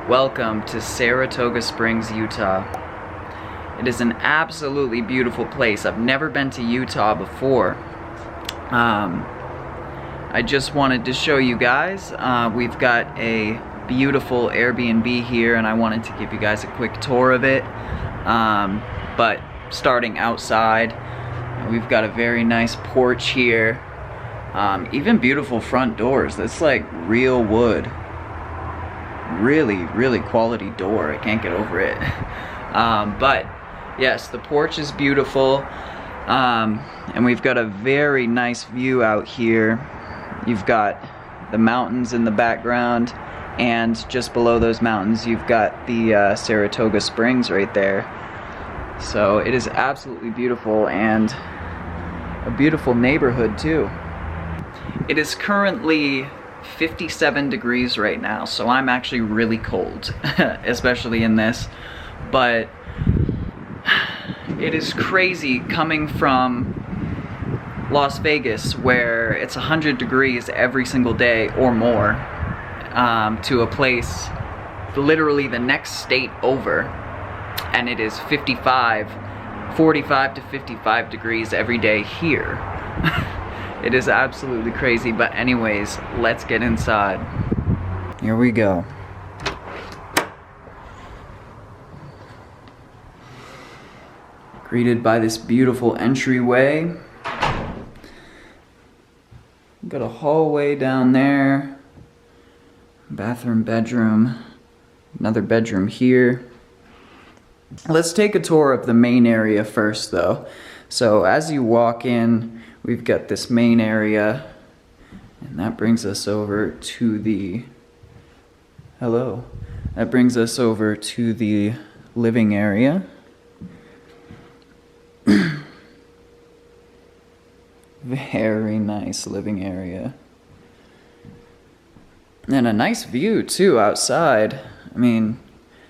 Welcome to Saratoga Springs, Utah. It is an absolutely beautiful place. I've never been to Utah before. I just wanted to show you guys. We've got a beautiful Airbnb here and I wanted to give you guys a quick tour of it. But starting outside, we've got a very nice porch here. Even beautiful front doors. That's like real wood. Really quality door. I can't get over it. But yes, the porch is beautiful. And we've got a very nice view out here. You've got the mountains in the background, and just below those mountains you've got the Saratoga Springs right there. So it is absolutely beautiful, and a beautiful neighborhood too. It is currently 57 degrees right now, so I'm actually really cold, especially in this. But it is crazy coming from Las Vegas, where it's 100 degrees every single day or more, to a place literally the next state over, and it is 45 to 55 degrees every day here. It is absolutely crazy, but anyways, let's get inside. Here we go. Greeted by this beautiful entryway. Got a hallway down there. Bathroom, bedroom. Another bedroom here. Let's take a tour of the main area first though. So as you walk in, we've got this main area, and that brings us over to the, that brings us over to the living area. Very nice living area. And a nice view too outside. I mean,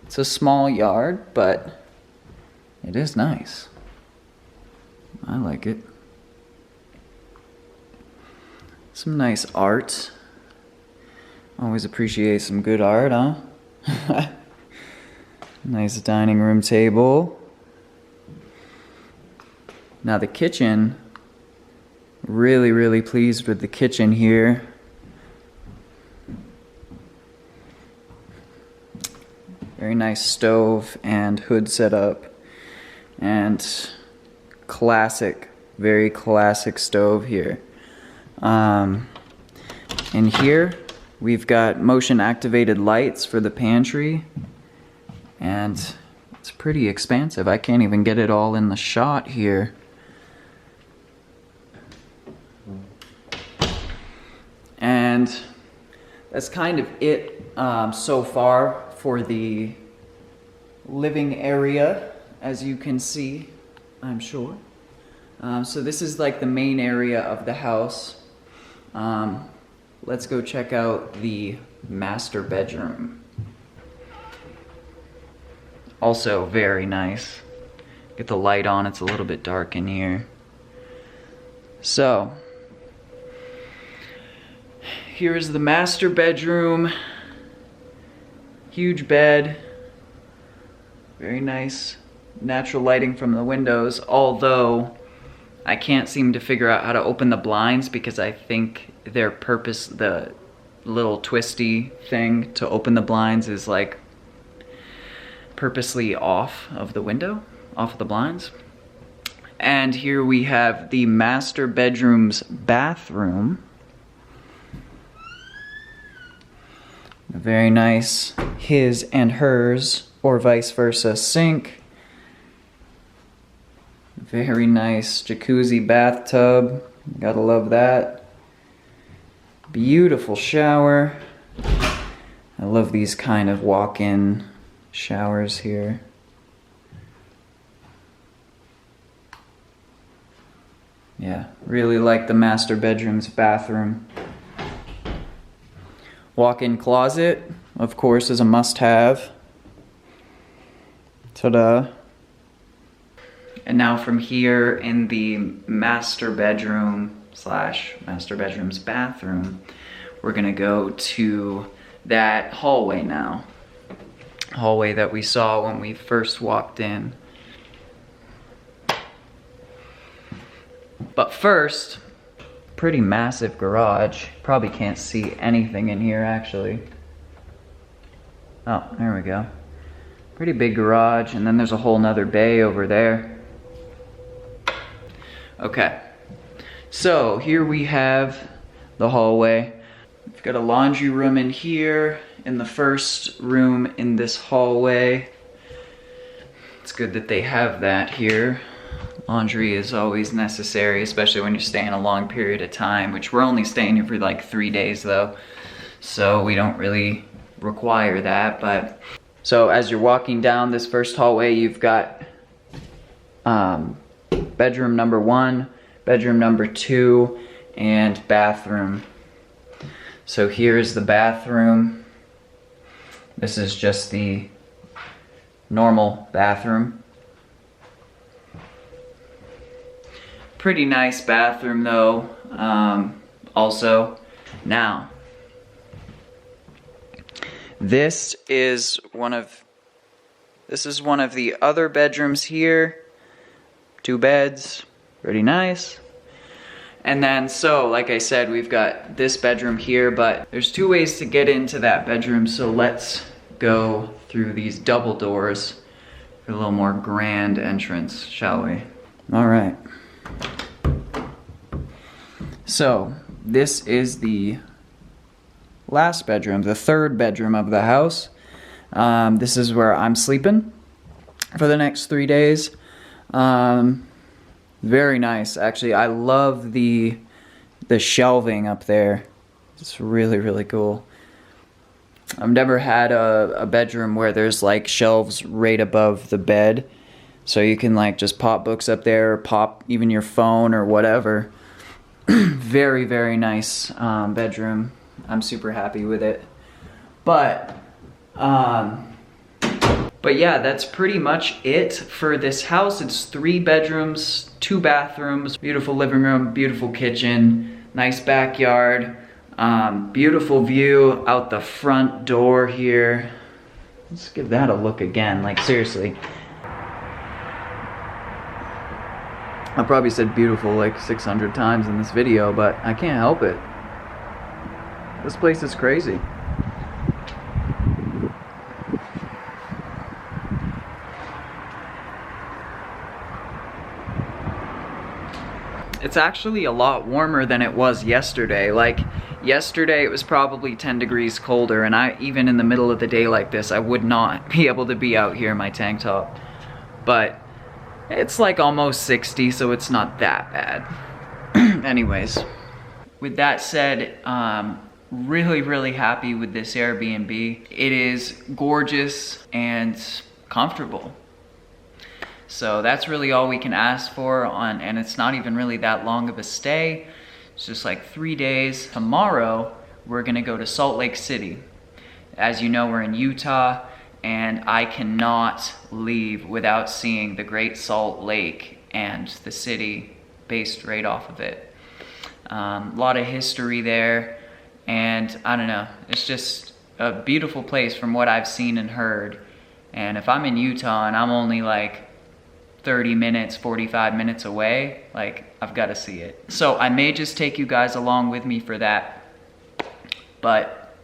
it's a small yard, but it is nice. I like it. Some nice art. Always appreciate some good art, huh? Nice dining room table. Now the kitchen, really pleased with the kitchen here. Very nice stove and hood setup, and classic, very classic stove here. In here we've got motion activated lights for the pantry, and it's pretty expansive. I can't even get it all in the shot here. And that's kind of it so far for the living area, as you can see, I'm sure. So this is like the main area of the house. Let's go check out the master bedroom. Also very nice. Get the light on, it's a little bit dark in here. So, here's the master bedroom. Huge bed. Very nice natural lighting from the windows, although I can't seem to figure out how to open the blinds because I think the little twisty thing to open the blinds is like purposely off of the window, off of the blinds. And here we have the master bedroom's bathroom. A very nice his and hers, or vice versa, sink. Very nice jacuzzi bathtub. Gotta love that. Beautiful shower. I love these kind of walk-in showers here. Yeah, really like the master bedroom's bathroom. Walk-in closet, of course, is a must-have. Ta-da. And now from here in the master bedroom / master bedroom's bathroom, we're gonna go to that hallway now. hallway that we saw when we first walked in. But first, pretty massive garage. Probably can't see anything in here actually. Oh, there we go. Pretty big garage, and then there's a whole nother bay over there. Okay, so here we have the hallway. We've got a laundry room in here, in the first room in this hallway. It's good that they have that here. Laundry is always necessary, especially when you're staying a long period of time, which we're only staying here for like 3 days though, so we don't really require that. But so as you're walking down this first hallway, you've got bedroom number 1, bedroom number 2, and bathroom. So here's the bathroom. This is just the normal bathroom. Pretty nice bathroom though, also. Now, this is one of the other bedrooms here. 2 beds, pretty nice. And then, so like I said, we've got this bedroom here, but there's 2 ways to get into that bedroom, so let's go through these double doors for a little more grand entrance, shall we? All right. So, this is the last bedroom, the 3rd bedroom of the house. This is where I'm sleeping for the next 3 days. Very nice, actually. I love the shelving up there. It's really, really cool. I've never had a bedroom where there's like shelves right above the bed, so you can like just pop books up there, or pop even your phone or whatever. Very, very nice bedroom. I'm super happy with it. But yeah, that's pretty much it for this house. It's 3 bedrooms, 2 bathrooms, beautiful living room, beautiful kitchen, nice backyard, beautiful view out the front door here. Let's give that a look again, like seriously. I probably said beautiful like 600 times in this video, but I can't help it. This place is crazy. It's actually a lot warmer than it was yesterday. Like yesterday it was probably 10 degrees colder, and even in the middle of the day like this, I would not be able to be out here in my tank top. But it's like almost 60, so it's not that bad. Anyways, with that said, really, really happy with this Airbnb. It is gorgeous and comfortable. So that's really all we can ask for, and it's not even really that long of a stay. It's just like 3 days. Tomorrow, we're gonna go to Salt Lake City. As you know, we're in Utah, and I cannot leave without seeing the Great Salt Lake and the city based right off of it. A lot of history there, and I don't know, it's just a beautiful place from what I've seen and heard. And if I'm in Utah and I'm only like 30 minutes, 45 minutes away, like I've got to see it. So I may just take you guys along with me for that, but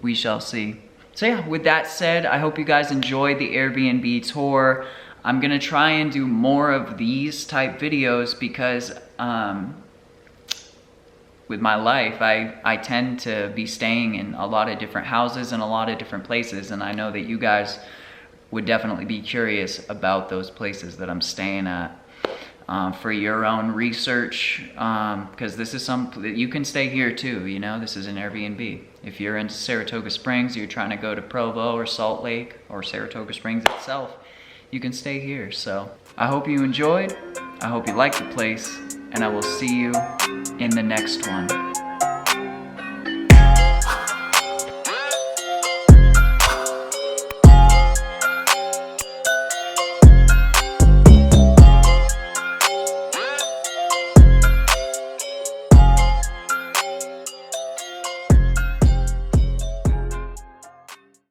we shall see. So yeah, with that said, I hope you guys enjoyed the Airbnb tour. I'm gonna try and do more of these type videos because with my life, I tend to be staying in a lot of different houses and a lot of different places, and I know that you guys would definitely be curious about those places that I'm staying at. For your own research, because this is you can stay here too, you know, this is an Airbnb. If you're in Saratoga Springs, you're trying to go to Provo or Salt Lake or Saratoga Springs itself, you can stay here. So I hope you enjoyed, I hope you liked the place, and I will see you in the next one.